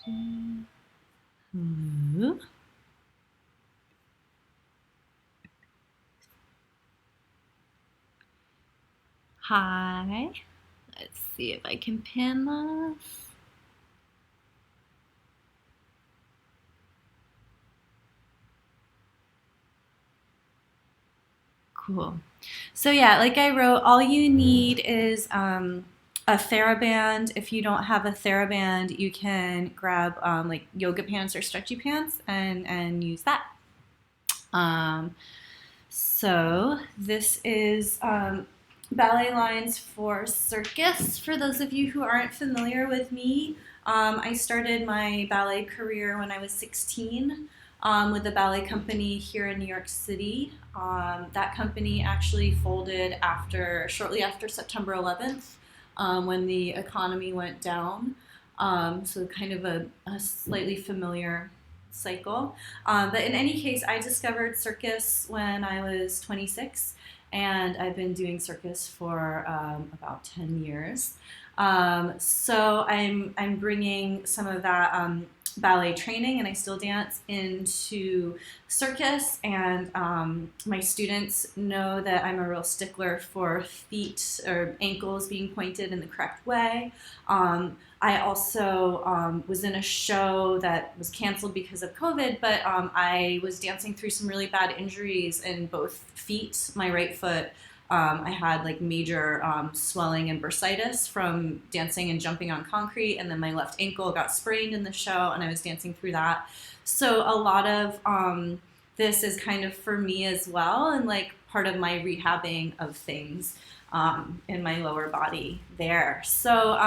Hi. Let's see if I can pin this. Cool. So yeah, like I wrote, all you need is a TheraBand. If you don't have a TheraBand, you can grab like yoga pants or stretchy pants and use that. Um, so this is ballet lines for circus. For those of you who aren't familiar with me, I started my ballet career when I was 16 with a ballet company here in New York City. That company actually folded shortly after September 11th, when the economy went down. So kind of a slightly familiar cycle. But in any case, I discovered circus when I was 26, and I've been doing circus for about 10 years. So I'm bringing some of that ballet training, and I still dance, into circus. And my students know that I'm a real stickler for feet or ankles being pointed in the correct way. I also was in a show that was canceled because of COVID, but I was dancing through some really bad injuries in both feet. My right foot, I had like major swelling and bursitis from dancing and jumping on concrete, and then my left ankle got sprained in the show, and I was dancing through that. So a lot of this is kind of for me as well, and like part of my rehabbing of things in my lower body there. So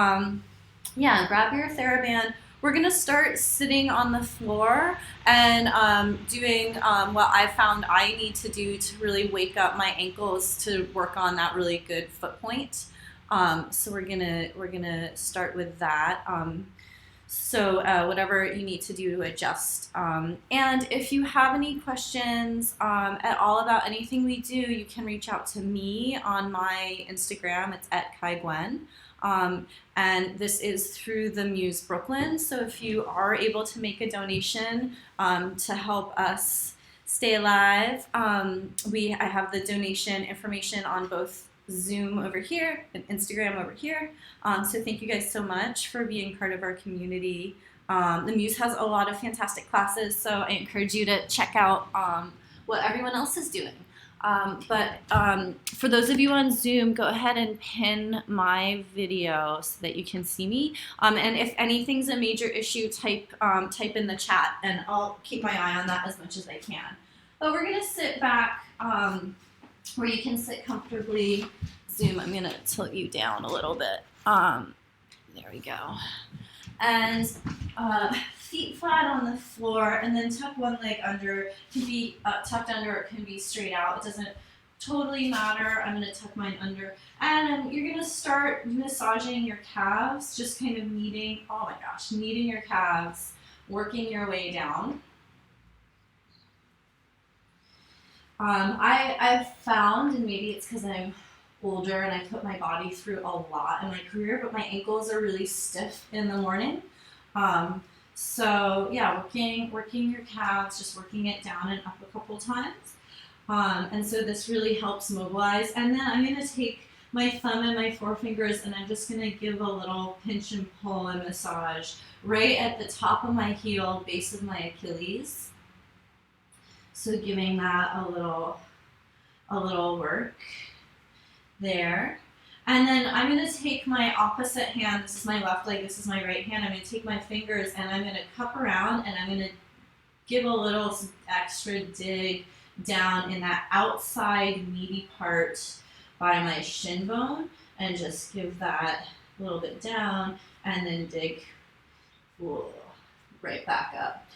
yeah, grab your TheraBand. We're gonna start sitting on the floor and doing what I found I need to do to really wake up my ankles to work on that really good foot point. So we're gonna start with that. So whatever you need to do to adjust. And if you have any questions at all about anything we do, you can reach out to me on my Instagram. It's at Kai Gwen. And this is through the Muse Brooklyn. So if you are able to make a donation to help us stay alive, I have the donation information on both Zoom over here and Instagram over here. So thank you guys so much for being part of our community. The Muse has a lot of fantastic classes, so I encourage you to check out what everyone else is doing. But for those of you on Zoom, go ahead and pin my video so that you can see me. And if anything's a major issue, type in the chat, and I'll keep my eye on that as much as I can. But we're gonna sit back where you can sit comfortably. Zoom, I'm gonna tilt you down a little bit. There we go. And feet flat on the floor, and then tuck one leg under. It can be tucked under, it can be straight out. It doesn't totally matter. I'm gonna tuck mine under. And you're gonna start massaging your calves, just kind of kneading your calves, working your way down. I've found, and maybe it's because I'm older and I put my body through a lot in my career, but my ankles are really stiff in the morning. So yeah, working your calves, just working it down and up a couple times. And so this really helps mobilize. And then I'm gonna take my thumb and my forefingers, and I'm just gonna give a little pinch and pull and massage right at the top of my heel, base of my Achilles. So giving that a little work there. And then I'm gonna take my opposite hand, this is my left leg, this is my right hand, I'm gonna take my fingers and I'm gonna cup around, and I'm gonna give a little extra dig down in that outside meaty part by my shin bone, and just give that a little bit down, and then dig right back up.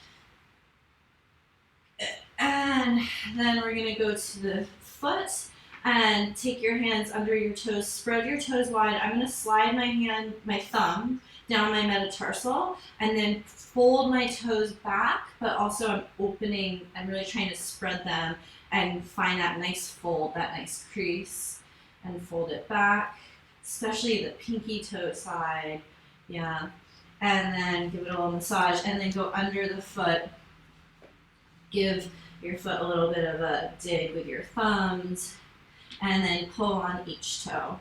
And then we're gonna go to the foot and take your hands under your toes, spread your toes wide. I'm gonna slide my thumb down my metatarsal, and then fold my toes back, but also I'm really trying to spread them and find that nice fold, that nice crease, and fold it back, especially the pinky toe side, yeah. and then give it a little massage, and then go under the foot. Give your foot a little bit of a dig with your thumbs, and then pull on each toe.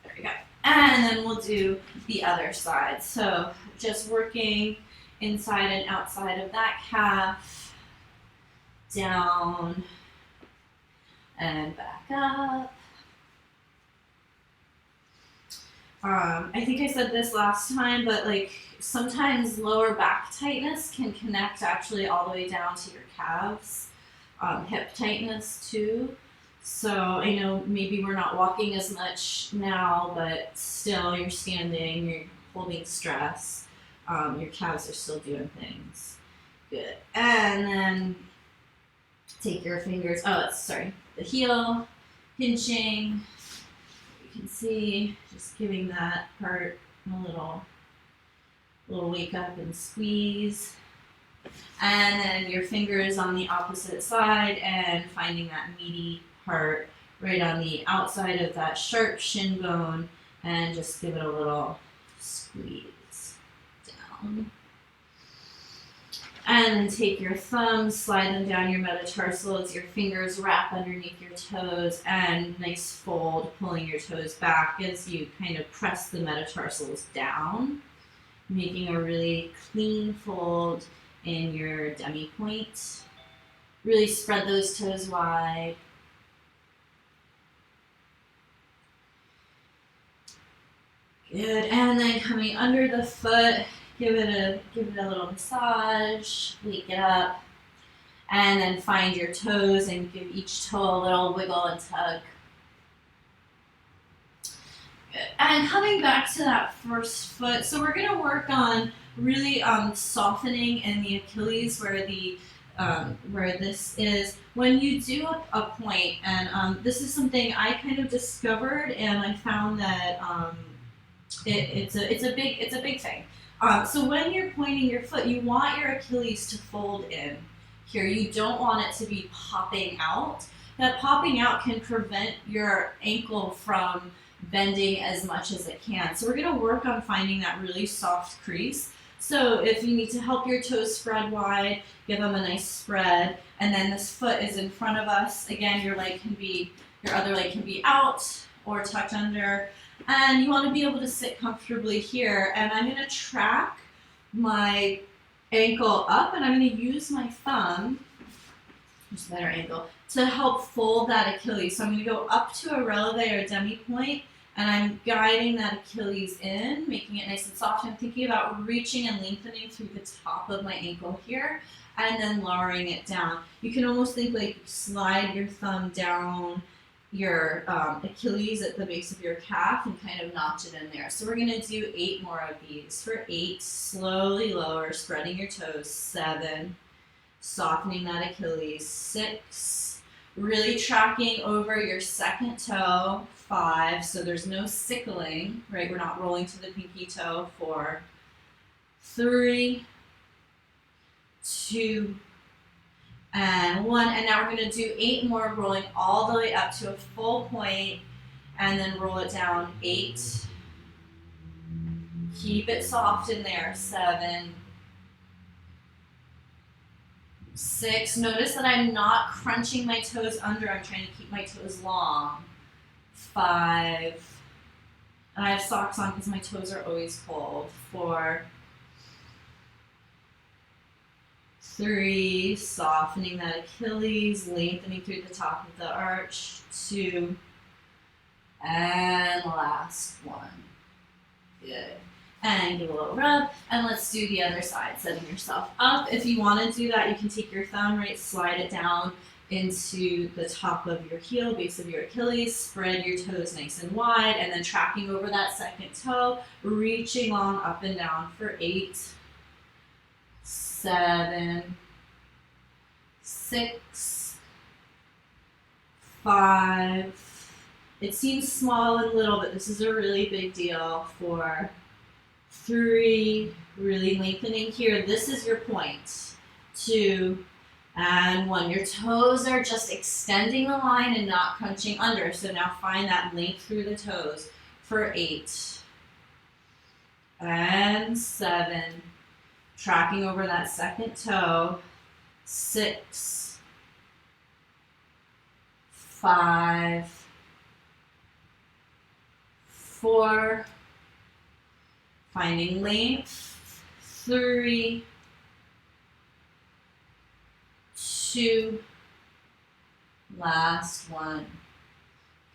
There we go. And then we'll do the other side. So just working inside and outside of that calf, down and back up. I think I said this last time, but like sometimes lower back tightness can connect actually all the way down to your calves, hip tightness too. So I know maybe we're not walking as much now, but still you're standing, you're holding stress, your calves are still doing things. Good. And then take your fingers, the heel, pinching. You can see, just giving that part a little wake up and squeeze. And then your fingers on the opposite side and finding that meaty part right on the outside of that sharp shin bone, and just give it a little squeeze down. And then take your thumbs, slide them down your metatarsals, your fingers wrap underneath your toes, and nice fold, pulling your toes back as you kind of press the metatarsals down, making a really clean fold in your demi-point. Really spread those toes wide. Good, and then coming under the foot, give it a little massage, wake it up, and then find your toes and give each toe a little wiggle and tug. Good. And coming back to that first foot, so we're going to work on really softening in the Achilles where this is. When you do a point, and this is something I kind of discovered, and I found that it's a big thing. So when you're pointing your foot, you want your Achilles to fold in here. You don't want it to be popping out. That popping out can prevent your ankle from bending as much as it can. So we're going to work on finding that really soft crease. So if you need to help your toes spread wide, give them a nice spread. And then this foot is in front of us. Again, your other leg can be out or tucked under. And you want to be able to sit comfortably here. And I'm going to track my ankle up, and I'm going to use my thumb, just a better angle, to help fold that Achilles. So I'm going to go up to a releve or demi-point, and I'm guiding that Achilles in, making it nice and soft. I'm thinking about reaching and lengthening through the top of my ankle here, and then lowering it down. You can almost think like you slide your thumb down your Achilles at the base of your calf and kind of notch it in there. So we're going to do 8 more of these. For 8, slowly lower, spreading your toes. 7, softening that Achilles. 6, really tracking over your second toe. 5, so there's no sickling, right? We're not rolling to the pinky toe. 4, 3, 2, and 1, and now we're going to do 8 more, rolling all the way up to a full point, and then roll it down. 8, keep it soft in there. 7, 6, notice that I'm not crunching my toes under, I'm trying to keep my toes long. 5, and I have socks on because my toes are always cold. 4, 3, softening that Achilles, lengthening through the top of the arch. 2, and last 1. Good. And give a little rub, and let's do the other side, setting yourself up. If you want to do that, you can take your thumb, right, slide it down into the top of your heel, base of your Achilles, spread your toes nice and wide, and then tracking over that second toe, reaching long up and down for 8, 7, 6, 5. It seems small and little, but this is a really big deal. 4, 3, really lengthening here. This is your point. 2, and 1. Your toes are just extending the line and not crunching under. So now find that length through the toes for 8, and 7. Tracking over that second toe. 6, 5, 4, finding length. 3, 2, last one.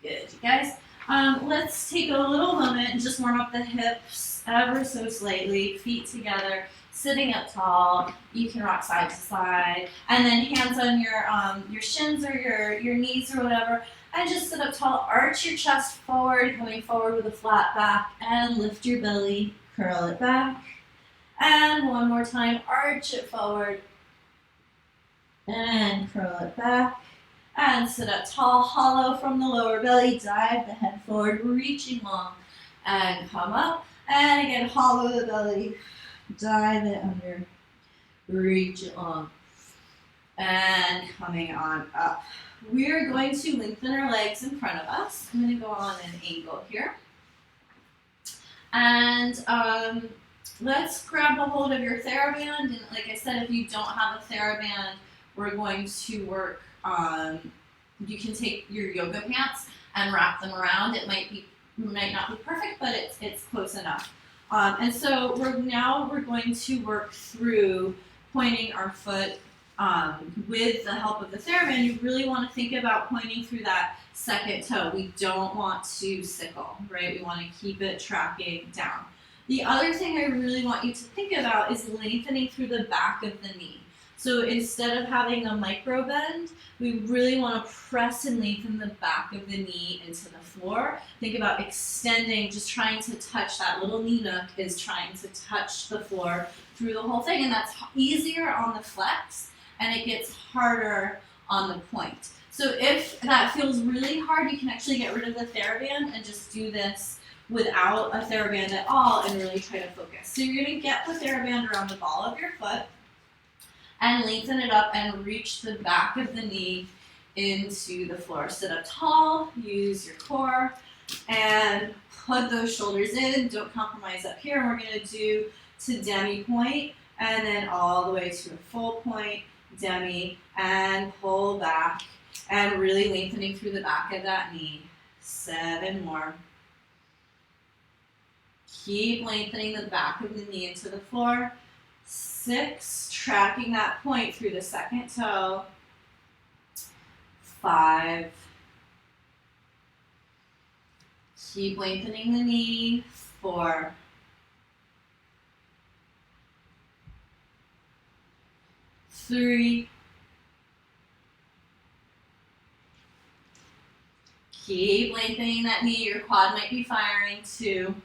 Good, you guys. Let's take a little moment and just warm up the hips ever so slightly, feet together, sitting up tall. You can rock side to side, and then hands on your shins or your knees or whatever, and just sit up tall. Arch your chest forward, coming forward with a flat back, and lift your belly, curl it back, and one more time, arch it forward, and curl it back. And sit up tall, hollow from the lower belly, dive the head forward, reaching long, and come up. And again, hollow the belly, dive it under, reach it long, and coming on up. We're going to lengthen our legs in front of us. I'm going to go on an angle here. And let's grab a hold of your TheraBand. And like I said, if you don't have a TheraBand, we're going to work you can take your yoga pants and wrap them around. It might not be perfect, but it's close enough. And so we're going to work through pointing our foot with the help of the TheraBand. You really want to think about pointing through that second toe. We don't want to sickle, right? We want to keep it tracking down. The other thing I really want you to think about is lengthening through the back of the knee. So instead of having a micro bend, we really want to press and lengthen the back of the knee into the floor. Think about extending, just trying to touch that little knee nook is trying to touch the floor through the whole thing. And that's easier on the flex, and it gets harder on the point. So if that feels really hard, you can actually get rid of the TheraBand and just do this without a TheraBand at all and really try to focus. So you're going to get the TheraBand around the ball of your foot and lengthen it up and reach the back of the knee into the floor. Sit up tall, use your core, and plug those shoulders in. Don't compromise up here. And we're going to do to demi point, and then all the way to a full point, demi, and pull back, and really lengthening through the back of that knee. 7 more. Keep lengthening the back of the knee into the floor. 6, tracking that point through the second toe. 5, keep lengthening the knee. 4, 3, keep lengthening that knee. Your quad might be firing. 2,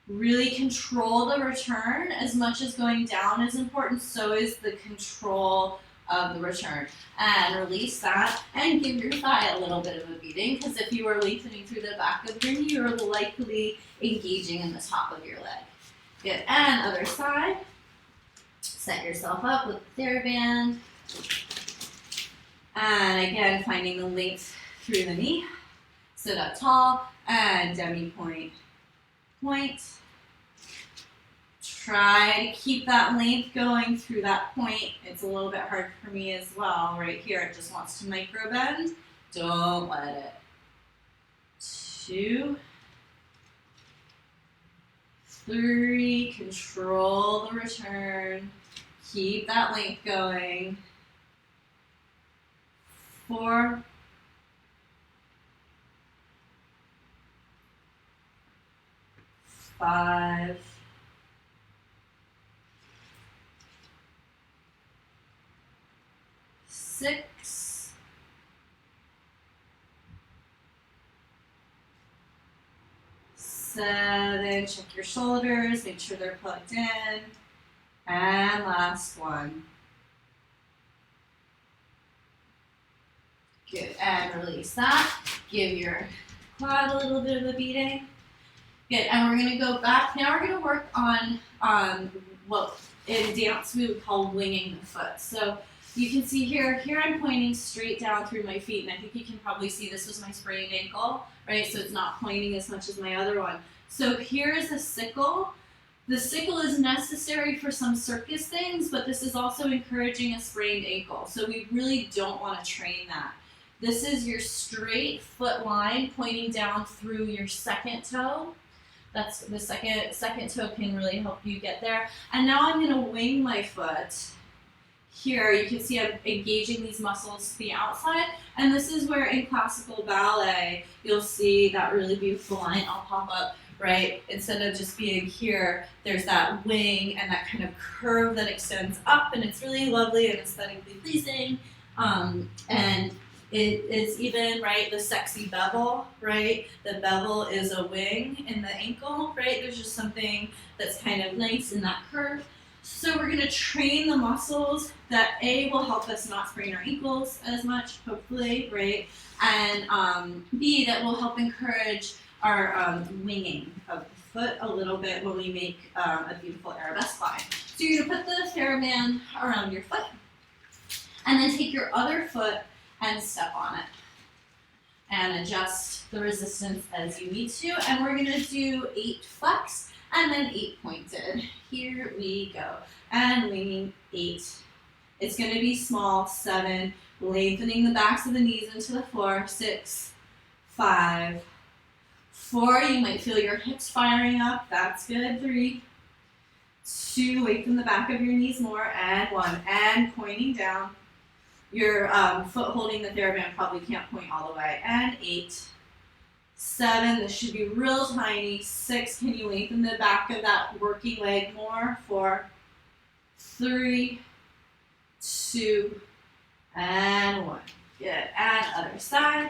really control the return. As much as going down is important, so is the control of the return. And release that and give your thigh a little bit of a beating, because if you are lengthening through the back of your knee, you're likely engaging in the top of your leg. Good, and other side. Set yourself up with the TheraBand. And again, finding the length through the knee. Sit up tall and demi point. Point. Try to keep that length going through that point. It's a little bit hard for me as well. Right here, it just wants to micro bend. Don't let it. 2, 3, control the return. Keep that length going. 4, 5, 6, 7, check your shoulders, make sure they're plugged in, and last one. Good, and release that. Give your quad a little bit of a beating. Good, and we're gonna go back. Now we're gonna work on what in dance we would call winging the foot. So You can see here I'm pointing straight down through my feet, and I think you can probably see this was my sprained ankle, right? So it's not pointing as much as my other one. So here is a sickle. The sickle is necessary for some circus things, but this is also encouraging a sprained ankle. So we really don't want to train that. This is your straight foot line pointing down through your second toe. That's the second toe can really help you get there. And now I'm going to wing my foot. Here you can see I'm engaging these muscles to the outside, and this is where in classical ballet you'll see that really beautiful line. I'll pop up, right? Instead of just being here, there's that wing and that kind of curve that extends up, and it's really lovely and aesthetically pleasing. And it is even, right, the sexy bevel, right? The bevel is a wing in the ankle, right? There's just something that's kind of nice in that curve. So we're going to train the muscles that A, will help us not sprain our ankles as much, hopefully, right? And B, that will help encourage our winging of the foot a little bit when we make a beautiful arabesque line. So you're going to put the TheraBand around your foot, and then take your other foot and step on it. And adjust the resistance as you need to. And we're going to do 8 flex. And then 8 pointed. Here we go. And winging 8. It's going to be small. 7. Lengthening the backs of the knees into the floor. 6. 5. 4. You might feel your hips firing up. That's good. 3. 2. Lengthen the back of your knees more. And 1. And pointing down. Your foot holding the TheraBand probably can't point all the way. And 8. 7, this should be real tiny. 6, can you lengthen the back of that working leg more? 4, 3, 2, and 1. Good. And other side.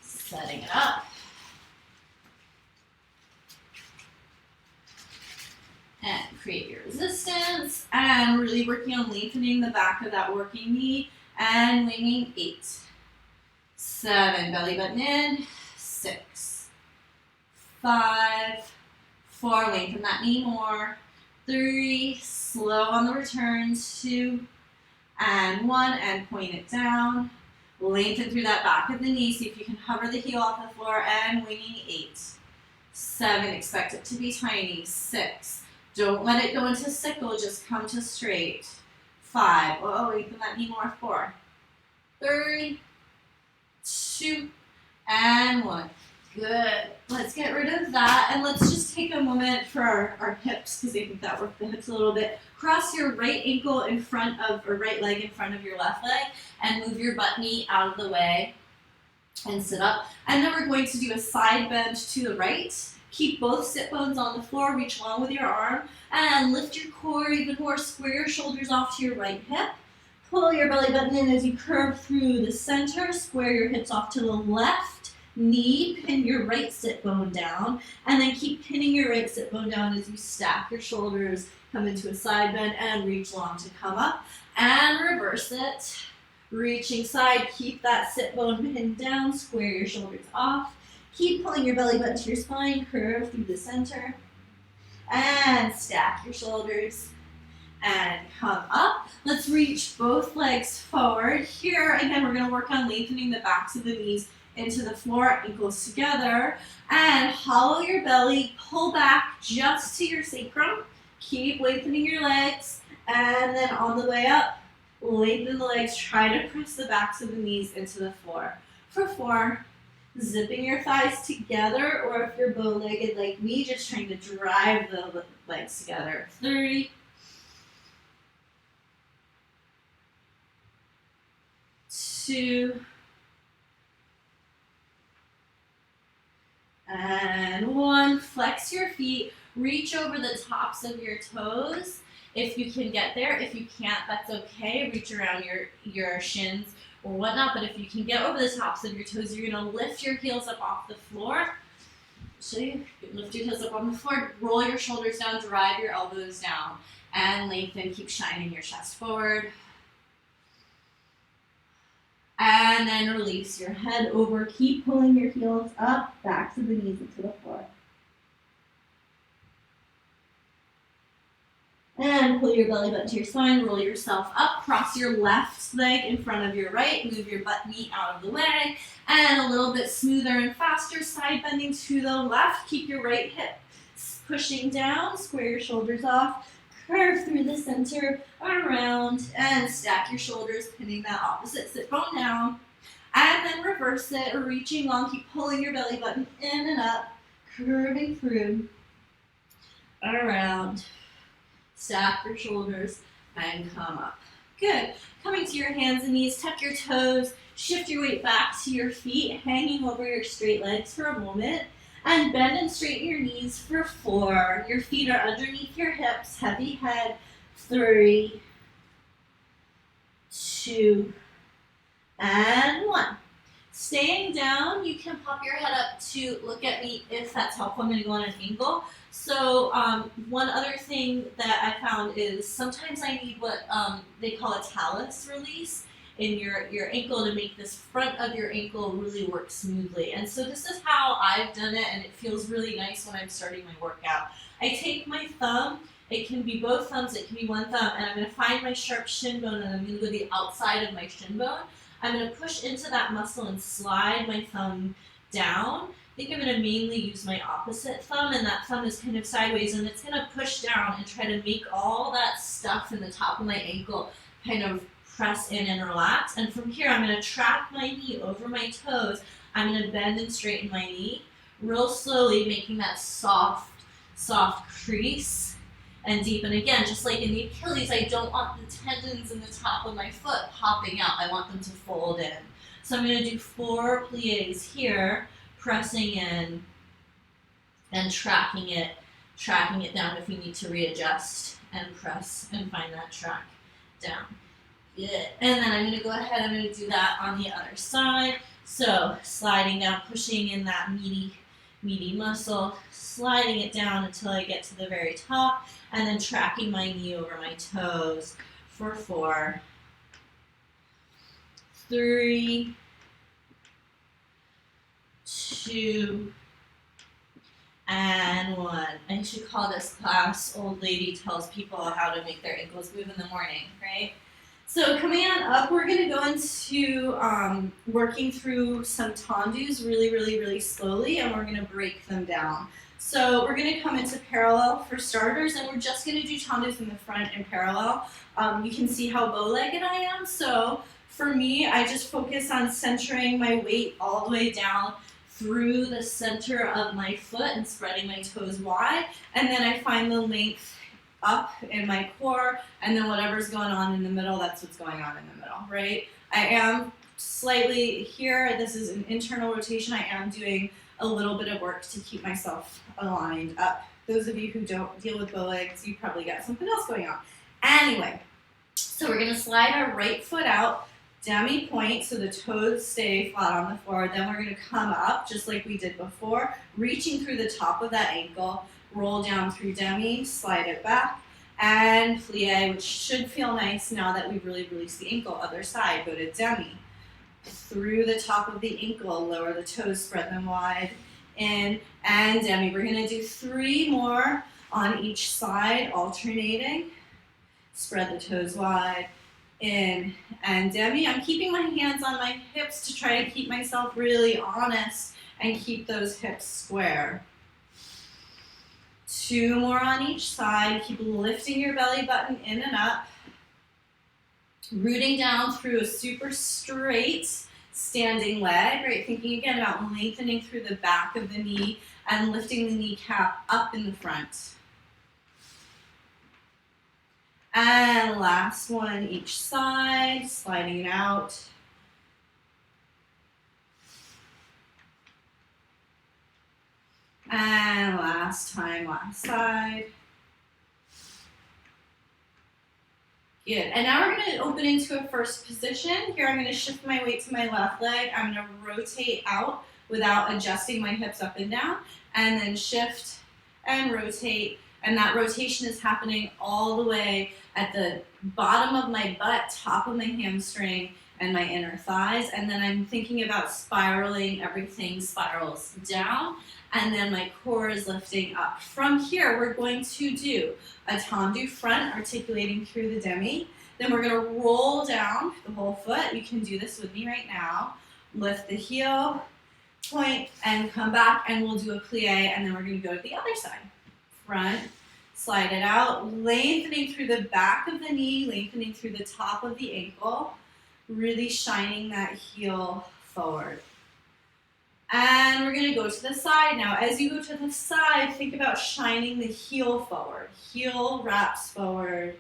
Setting it up. And create your resistance. And really working on lengthening the back of that working knee. And winging 8. 7, belly button in. 6, 5, 4, lengthen that knee more. 3, slow on the return. 2, and 1, and point it down. Lengthen through that back of the knee. See if you can hover the heel off the floor, and winging 8. 7, expect it to be tiny. 6, don't let it go into sickle, just come to straight. 5, oh, lengthen that knee more. 4, 3, 2, and 1. Good. Let's get rid of that, and let's just take a moment for our hips, because I think that worked the hips a little bit. Cross your right ankle in front of, or right leg in front of your left leg, and move your butt knee out of the way, and sit up. And then we're going to do a side bend to the right. Keep both sit bones on the floor, reach long with your arm, and lift your core even more. Square your shoulders off to your right hip. Pull your belly button in as you curve through the center. Square your hips off to the left knee. Pin your right sit bone down. And then keep pinning your right sit bone down as you stack your shoulders, come into a side bend, and reach long to come up. And reverse it. Reaching side, keep that sit bone pinned down. Square your shoulders off. Keep pulling your belly button to your spine. Curve through the center. And stack your shoulders. And come up. Let's reach both legs forward. Here, again, we're going to work on lengthening the backs of the knees into the floor, ankles together. And hollow your belly, pull back just to your sacrum. Keep lengthening your legs. And then on the way up, lengthen the legs. Try to press the backs of the knees into the floor. For 4, zipping your thighs together, or if you're bow-legged like me, just trying to drive the legs together. 3, 2, and 1. Flex your feet. Reach over the tops of your toes if you can get there. If you can't, that's okay. Reach around your shins or whatnot. But if you can get over the tops of your toes, you're going to lift your heels up off the floor. So you lift your heels up on the floor. Roll your shoulders down. Drive your elbows down. And lengthen. Keep shining your chest forward. And then release your head over. Keep pulling your heels up, backs of the knees into the floor. And pull your belly button to your spine, roll yourself up, cross your left leg in front of your right, move your butt knee out of the way, and a little bit smoother and faster, side bending to the left. Keep your right hip pushing down, square your shoulders off, curve through the center, around, and stack your shoulders, pinning that opposite sit bone down. And then reverse it, reaching long, keep pulling your belly button in and up, curving through, around, stack your shoulders, and come up. Good. Coming to your hands and knees, tuck your toes, shift your weight back to your feet, hanging over your straight legs for a moment, and bend and straighten your knees for 4. Your feet are underneath your hips, heavy head, 3, 2, and 1. Staying down, you can pop your head up to look at me if that's helpful. I'm going to go on an angle. So one other thing that I found is sometimes I need what they call a talus release in your ankle to make this front of your ankle really work smoothly. And so this is how I've done it, and it feels really nice when I'm starting my workout. I take my thumb, it can be both thumbs, it can be one thumb, and I'm going to find my sharp shin bone, and I'm going to go to the outside of my shin bone. I'm going to push into that muscle and slide my thumb down. I think I'm going to mainly use my opposite thumb, and that thumb is kind of sideways, and it's going to push down and try to make all that stuff in the top of my ankle kind of press in and relax. And from here, I'm going to track my knee over my toes. I'm going to bend and straighten my knee real slowly, making that soft crease and deepen. Again, just like in the Achilles, I don't want the tendons in the top of my foot popping out. I want them to fold in. So I'm going to do 4 plies here, pressing in and tracking it down if you need to readjust, and press and find that track down. Good. And then I'm going to go ahead, I'm going to do that on the other side. So sliding down, pushing in that meaty muscle, sliding it down until I get to the very top, and then tracking my knee over my toes for 4, 3, 2, and 1. I should call this class Old Lady Tells People How to Make Their Ankles Move in the Morning, right? So coming on up, we're going to go into working through some tendus really slowly, and we're going to break them down. So we're going to come into parallel for starters, and we're just going to do tendus in the front in parallel. You can see how bow-legged I am. So for me, I just focus on centering my weight all the way down through the center of my foot and spreading my toes wide, and then I find the length up in my core, and then whatever's going on in the middle, that's what's going on in the middle, right? I am slightly here, this is an internal rotation, I am doing a little bit of work to keep myself aligned up. Those of you who don't deal with bow legs, you probably got something else going on. Anyway, so we're gonna slide our right foot out, demi point, so the toes stay flat on the floor. Then we're gonna come up, just like we did before, reaching through the top of that ankle, roll down through demi, slide it back, and plie, which should feel nice now that we've really released the ankle. Other side, go to demi. Through the top of the ankle, lower the toes, spread them wide, in, and demi. We're gonna do 3 more on each side, alternating. Spread the toes wide, in, and demi. I'm keeping my hands on my hips to try to keep myself really honest and keep those hips square. 2 more on each side. Keep lifting your belly button in and up. Rooting down through a super straight standing leg, right? Thinking again about lengthening through the back of the knee and lifting the kneecap up in the front. And last one each side, sliding it out. And last time, last side. Good. And now we're going to open into a first position. Here I'm going to shift my weight to my left leg. I'm going to rotate out without adjusting my hips up and down. And then shift and rotate. And that rotation is happening all the way at the bottom of my butt, top of my hamstring, and my inner thighs. And then I'm thinking about spiraling, everything spirals down. And then my core is lifting up. From here, we're going to do a tendu front, articulating through the demi. Then we're going to roll down the whole foot. You can do this with me right now. Lift the heel, point, and come back, and we'll do a plie, and then we're going to go to the other side. Front, slide it out, lengthening through the back of the knee, lengthening through the top of the ankle, really shining that heel forward. And we're going to go to the side now. As you go to the side, think about shining the heel forward. Heel wraps forward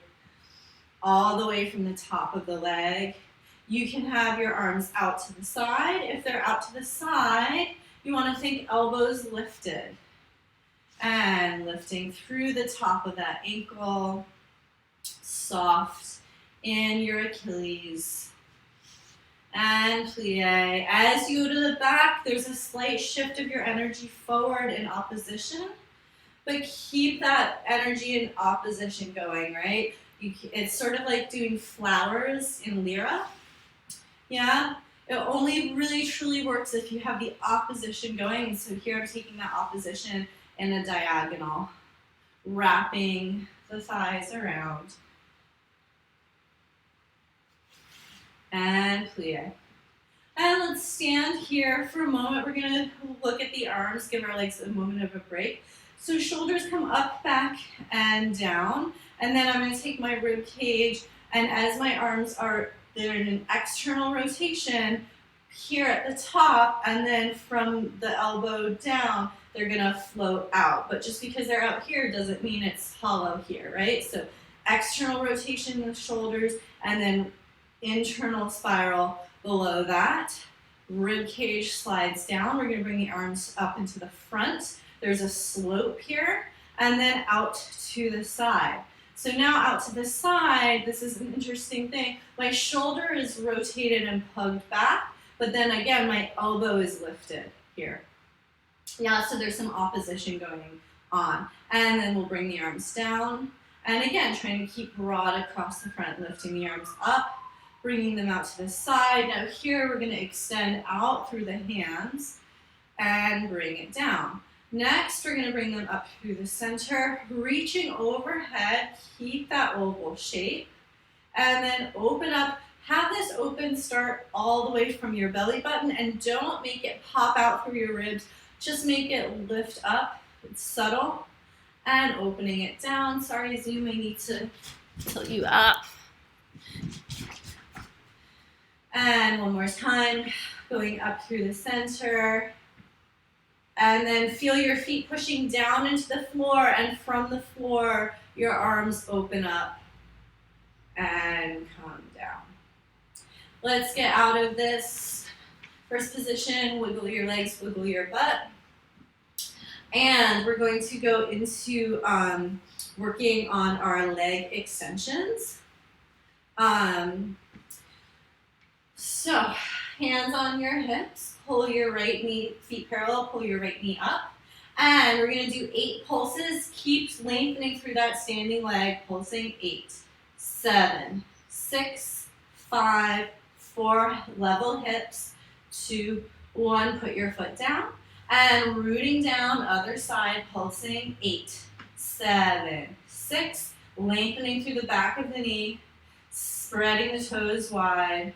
all the way from the top of the leg. You can have your arms out to the side. If they're out to the side, you want to think elbows lifted. And lifting through the top of that ankle, soft in your Achilles. And plie. As you go to the back, there's a slight shift of your energy forward in opposition, but keep that energy in opposition going, right? It's sort of like doing flowers in lira. Yeah? It only really truly works if you have the opposition going. And so here I'm taking that opposition in a diagonal, wrapping the thighs around. And plie. And let's stand here for a moment. We're going to look at the arms, give our legs a moment of a break. So shoulders come up, back, and down. And then I'm going to take my rib cage, and as my arms are, they're in an external rotation here at the top, and then from the elbow down, they're going to float out. But just because they're out here doesn't mean it's hollow here, right? So external rotation with shoulders, and then internal spiral below that. Rib cage slides down. We're going to bring the arms up into the front. There's a slope here, and then out to the side. So now out to the side, this is an interesting thing. My shoulder is rotated and plugged back, but then again, my elbow is lifted here. Yeah, so there's some opposition going on. And then we'll bring the arms down. And again, trying to keep broad across the front, lifting the arms up, bringing them out to the side. Now here we're going to extend out through the hands and bring it down. Next, we're going to bring them up through the center, reaching overhead, keep that oval shape, and then open up. Have this open start all the way from your belly button, and don't make it pop out through your ribs. Just make it lift up. It's subtle. And opening it down. Sorry, Zoom, I need to tilt you up. And one more time, going up through the center. And then feel your feet pushing down into the floor, and from the floor, your arms open up and come down. Let's get out of this first position. Wiggle your legs, wiggle your butt. And we're going to go into working on our leg extensions. So hands on your hips, pull your right knee, feet parallel, pull your right knee up. And we're going to do 8 pulses. Keep lengthening through that standing leg, pulsing 8, 7, 6, 5, 4, level hips, 2, 1, put your foot down. And rooting down, other side, pulsing 8, 7, 6, lengthening through the back of the knee, spreading the toes wide,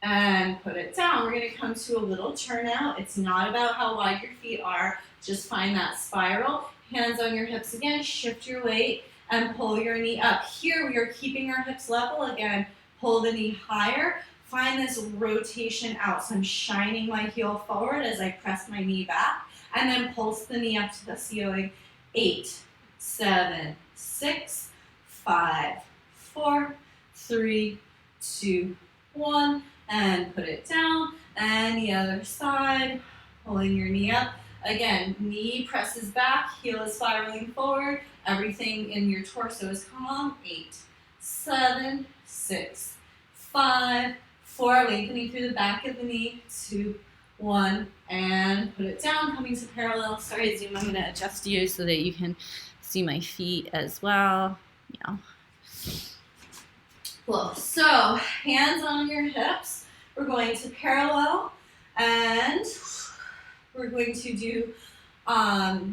and put it down. We're going to come to a little turnout. It's not about how wide your feet are. Just find that spiral. Hands on your hips again. Shift your weight and pull your knee up. Here we are keeping our hips level. Again, pull the knee higher. Find this rotation out. So I'm shining my heel forward as I press my knee back. And then pulse the knee up to the ceiling. 8, 7, 6, 5, 4, 3, 2, 1. And put it down, and the other side, pulling your knee up. Again, knee presses back, heel is spiraling forward, everything in your torso is calm. 8, 7, 6, 5, 4, lengthening through the back of the knee, 2, 1, and put it down, coming to parallel. Sorry, Zoom, I'm going to adjust you so that you can see my feet as well. Yeah. Cool. So hands on your hips. We're going to parallel, and we're going to do, we're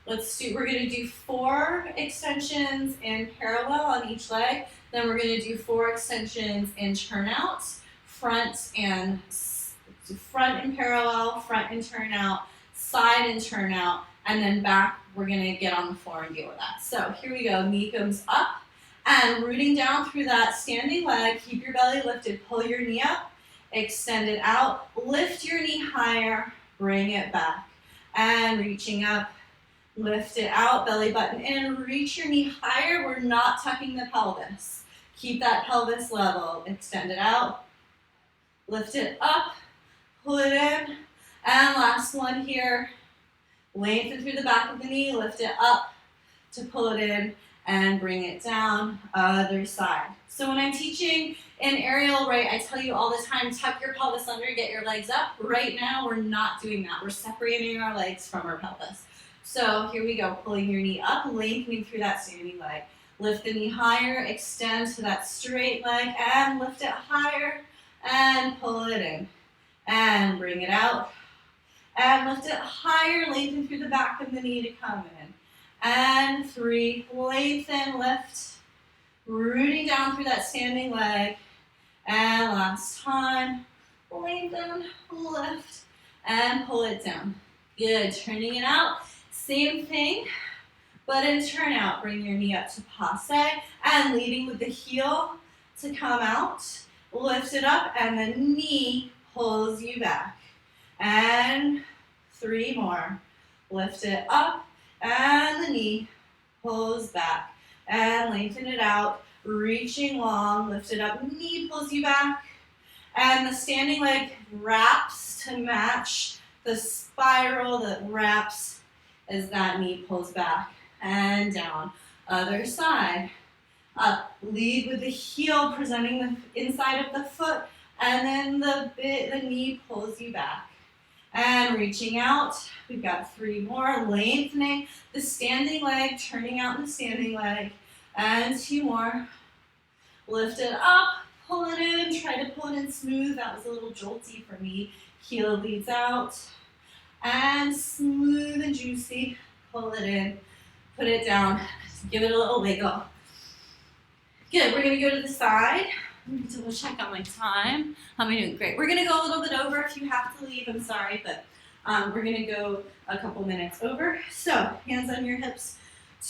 going to do 4 extensions in parallel on each leg. Then we're going to do 4 extensions in turnout, front and parallel, front and turnout, side and turnout, and then back. We're going to get on the floor and deal with that. So here we go. Knee comes up. And rooting down through that standing leg, keep your belly lifted, pull your knee up, extend it out, lift your knee higher, bring it back. And reaching up, lift it out, belly button in, reach your knee higher. We're not tucking the pelvis. Keep that pelvis level, extend it out, lift it up, pull it in. And last one here, lengthen through the back of the knee, lift it up to pull it in. And bring it down, other side. So when I'm teaching in aerial, right, I tell you all the time, tuck your pelvis under, get your legs up. Right now, we're not doing that. We're separating our legs from our pelvis. So here we go, pulling your knee up, lengthening through that standing leg. Lift the knee higher, extend to that straight leg, and lift it higher, and pull it in. And bring it out, and lift it higher, lengthen through the back of the knee to come in. And 3, lengthen, lift, rooting down through that standing leg. And last time, lengthen, lift, and pull it down. Good, turning it out. Same thing, but in turnout. Bring your knee up to passe, and leading with the heel to come out. Lift it up, and the knee pulls you back. And 3 more. Lift it up. And the knee pulls back, and lengthen it out, reaching long, lift it up, knee pulls you back, and the standing leg wraps to match the spiral that wraps as that knee pulls back, and down, other side, up, lead with the heel presenting the inside of the foot, and then the knee pulls you back. And reaching out, we've got 3 more, lengthening the standing leg, turning out in the standing leg, and 2 more. Lift it up, pull it in, try to pull it in smooth. That was a little jolty for me. Heel leads out, and smooth and juicy. Pull it in, put it down, give it a little wiggle. Good, we're gonna go to the side. Let me double check on my time. How am I doing? Great. We're going to go a little bit over. If you have to leave, I'm sorry, but we're going to go a couple minutes over. So hands on your hips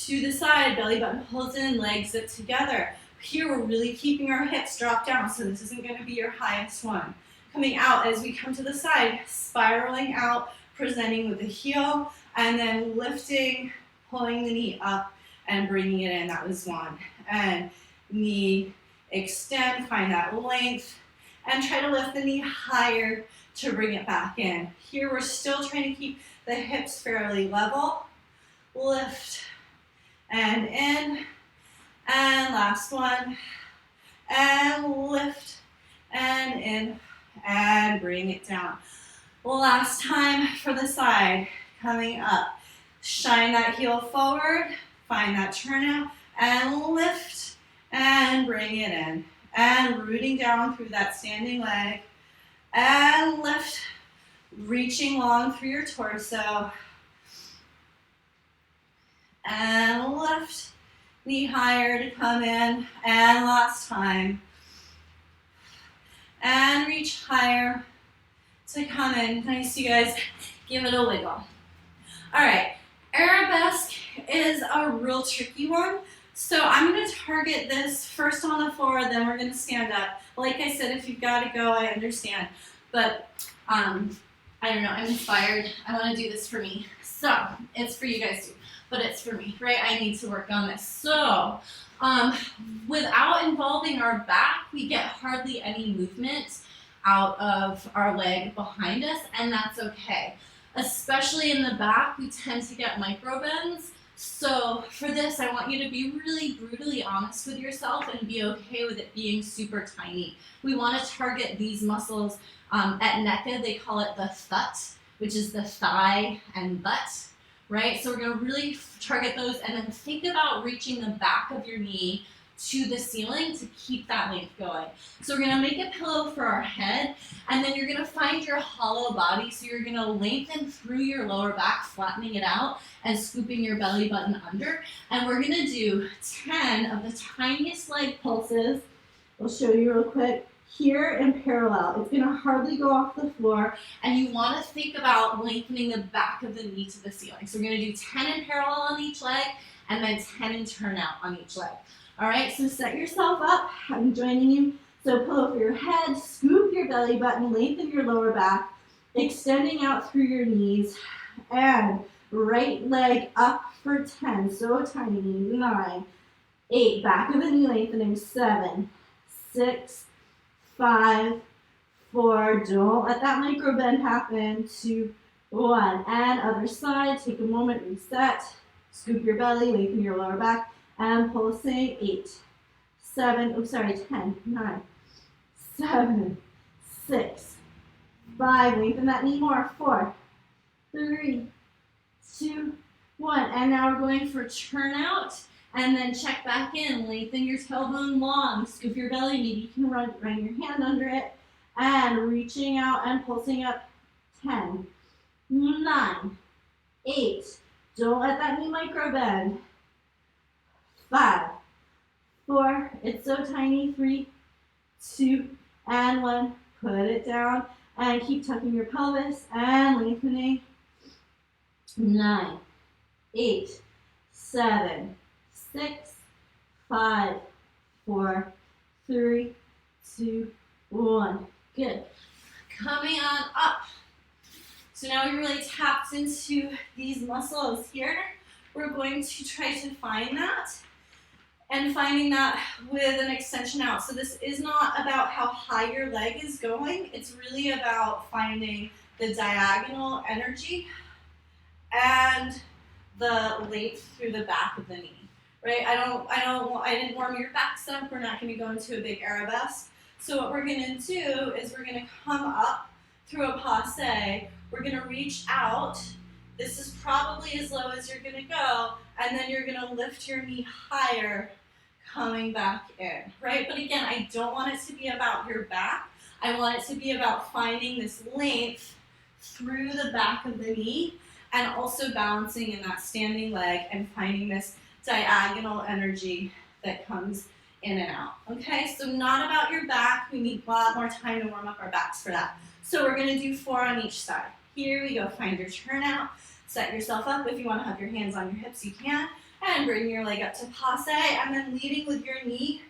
to the side, belly button pulls in, legs zip together. Here we're really keeping our hips dropped down, so this isn't going to be your highest one. Coming out as we come to the side, spiraling out, presenting with the heel, and then lifting, pulling the knee up, and bringing it in. That was 1. And knee, extend, find that length, and try to lift the knee higher to bring it back in. Here we're still trying to keep the hips fairly level. Lift, and in, and last one, and lift, and in, and bring it down. Last time for the side, coming up. Shine that heel forward, find that turnout, and lift, and bring it in, and rooting down through that standing leg, and lift, reaching long through your torso, and lift, knee higher to come in, and last time, and reach higher to come in. Nice, you guys, give it a wiggle. All right, Arabesque is a real tricky one. So I'm going to target this first on the floor, then we're going to stand up. Like I said, if you've got to go, I understand. But I don't know, I'm inspired. I want to do this for me. So it's for you guys too, but it's for me, right? I need to work on this. So without involving our back, we get hardly any movement out of our leg behind us, and that's okay. Especially in the back, we tend to get micro bends. So for this, I want you to be really brutally honest with yourself and be okay with it being super tiny. We want to target these muscles. At NECA, they call it the thut, which is the thigh and butt, right? So we're going to really target those, and then think about reaching the back of your knee to the ceiling to keep that length going. So we're gonna make a pillow for our head, and then you're gonna find your hollow body. So you're gonna lengthen through your lower back, flattening it out and scooping your belly button under. And we're gonna do 10 of the tiniest leg pulses. I'll show you real quick. Here in parallel, it's gonna hardly go off the floor, and you wanna think about lengthening the back of the knee to the ceiling. So we're gonna do 10 in parallel on each leg, and then 10 in turnout on each leg. All right, so set yourself up. I'm joining you. So pillow for your head, scoop your belly button, lengthen your lower back, extending out through your knees, and right leg up for 10. So tiny. 9, 8, back of the knee lengthening. 7, 6, 5, 4, don't let that micro bend happen. 2, 1, and other side. Take a moment, reset. Scoop your belly, lengthen your lower back, and pulsing. 8, 7, 10, 9, 7, 6, 5, lengthen that knee more. 4, 3, 2, 1, and now we're going for turnout. And then check back in, lengthen your tailbone long, scoop your belly, maybe you can run your hand under it, and reaching out and pulsing up. 10, 9, 8, don't let that knee micro bend. 5, 4, it's so tiny. 3, 2, and 1, put it down, and keep tucking your pelvis, and lengthening. 9, 8, 7, 6, 5, 4, 3, 2, 1. Good. Coming on up. So now we really tapped into these muscles here. We're going to try to find that, and finding that with an extension out. So this is not about how high your leg is going. It's really about finding the diagonal energy and the length through the back of the knee. Right? I didn't warm your backs up. We're not going to go into a big arabesque. So what we're going to do is we're going to come up through a passe. We're going to reach out. This is probably as low as you're going to go, and then you're going to lift your knee higher, coming back in, right? But again, I don't want it to be about your back. I want it to be about finding this length through the back of the knee, and also balancing in that standing leg and finding this diagonal energy that comes in and out. Okay, so not about your back. We need a lot more time to warm up our backs for that. So we're going to do 4 on each side. Here we go. Find your turnout. Set yourself up. If you want to have your hands on your hips, you can. And bring your leg up to passe, and then leading with your knee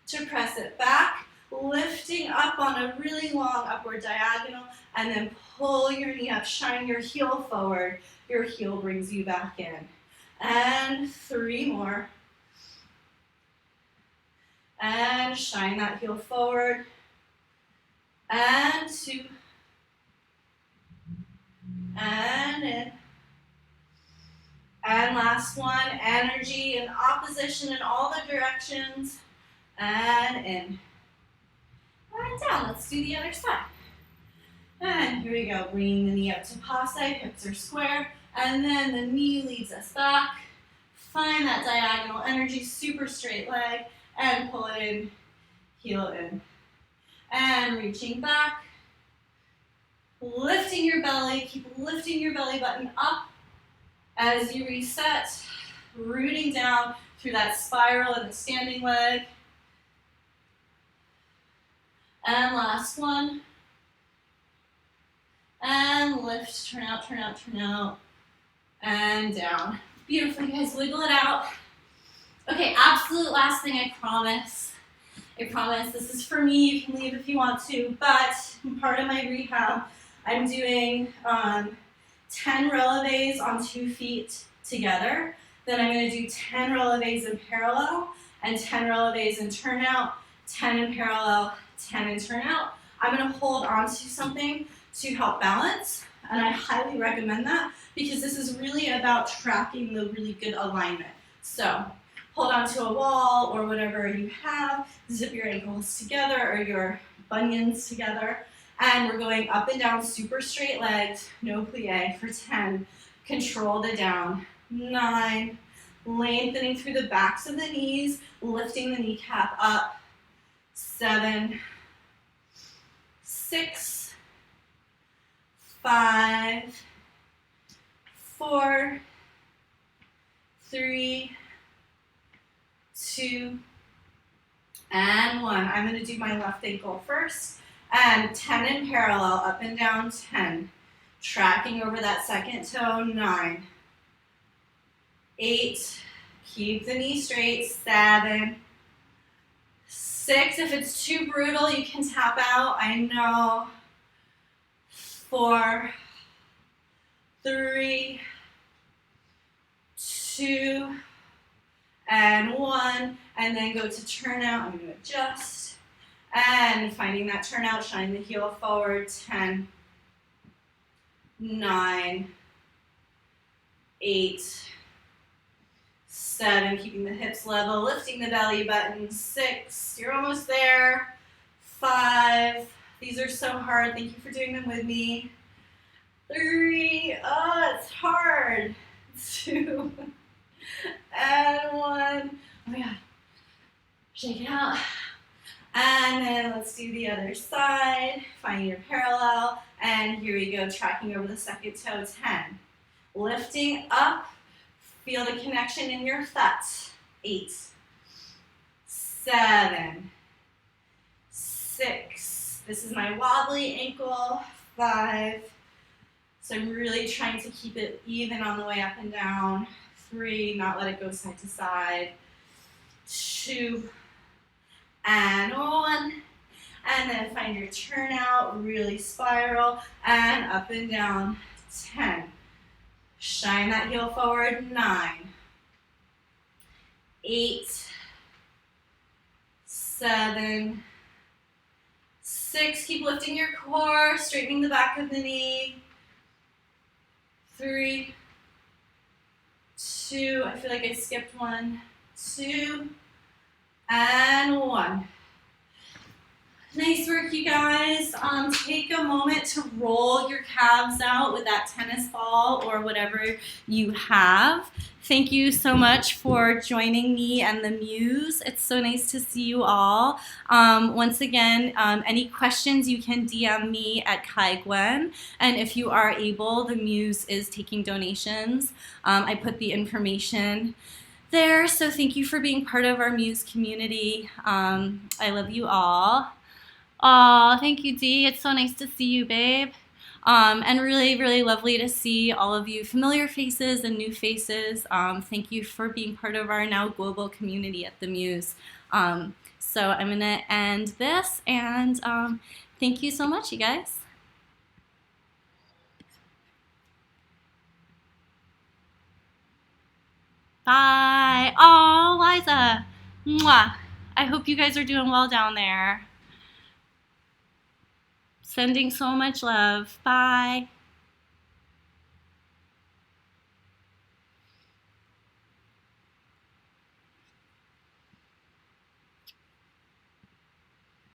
to press it back, lifting up on a really long upward diagonal, and then pull your knee up. Shine your heel forward. Your heel brings you back in. And 3 more. And shine that heel forward. And 2. And in. And last one, energy in opposition in all the directions. And in. And down. Let's do the other side. And here we go. Bringing the knee up to passe. Hips are square. And then the knee leads us back. Find that diagonal energy, super straight leg, and pull it in, heel in. And reaching back, lifting your belly, keep lifting your belly button up as you reset, rooting down through that spiral in the standing leg. And last one. And lift, turn out, turn out, turn out. And down. Beautiful, you guys, wiggle it out. Okay, absolute last thing, I promise. I promise, this is for me, you can leave if you want to, but part of my rehab, I'm doing 10 releves on 2 feet together. Then I'm gonna do 10 releves in parallel, and 10 releves in turnout, 10 in parallel, 10 in turnout. I'm gonna hold on to something to help balance, and I highly recommend that because this is really about tracking the really good alignment. So hold on to a wall or whatever you have, zip your ankles together or your bunions together, and we're going up and down super straight legs, no plie for 10. Control the down. 9, lengthening through the backs of the knees, lifting the kneecap up. 7, 6, 5, 4, 3, 2, and 1. I'm going to do my left ankle first. And 10 in parallel, up and down, 10. Tracking over that second toe, 9. 8, keep the knee straight, 7. 6, if it's too brutal, you can tap out, I know. 4, 3, 2, and 1, and then go to turnout. I'm going to adjust, and finding that turnout, shine the heel forward, 10, 9, 8, 7, keeping the hips level, lifting the belly button, 6, you're almost there, 5, these are so hard, thank you for doing them with me, 3, oh, it's hard, 2, and 1, oh my god, shake it out, and then let's do the other side, find your parallel, and here we go, tracking over the second toe, 10, lifting up, feel the connection in your thoughts, 8, 7, 6, this is my wobbly ankle, 5, so I'm really trying to keep it even on the way up and down, 3, not let it go side to side, 2, and 1, and then find your turnout, really spiral, and up and down, 10. Shine that heel forward, 9, 8, 7, 6, keep lifting your core, straightening the back of the knee, 3, 2, I feel like I skipped 1, 2, and 1. Nice work, you guys. Take a moment to roll your calves out with that tennis ball or whatever you have. Thank you so much for joining me and the Muse. It's so nice to see you all. Once again, any questions, you can DM me at KaiGwen. And if you are able, the Muse is taking donations. I put the information there. So thank you for being part of our Muse community. I love you all. Oh, thank you, Dee. It's so nice to see you, babe. And really, really lovely to see all of you familiar faces and new faces. Thank you for being part of our now global community at the Muse. So I'm going to end this, and thank you so much, you guys. Bye. Oh, Liza. Mwah. I hope you guys are doing well down there. Sending so much love. Bye.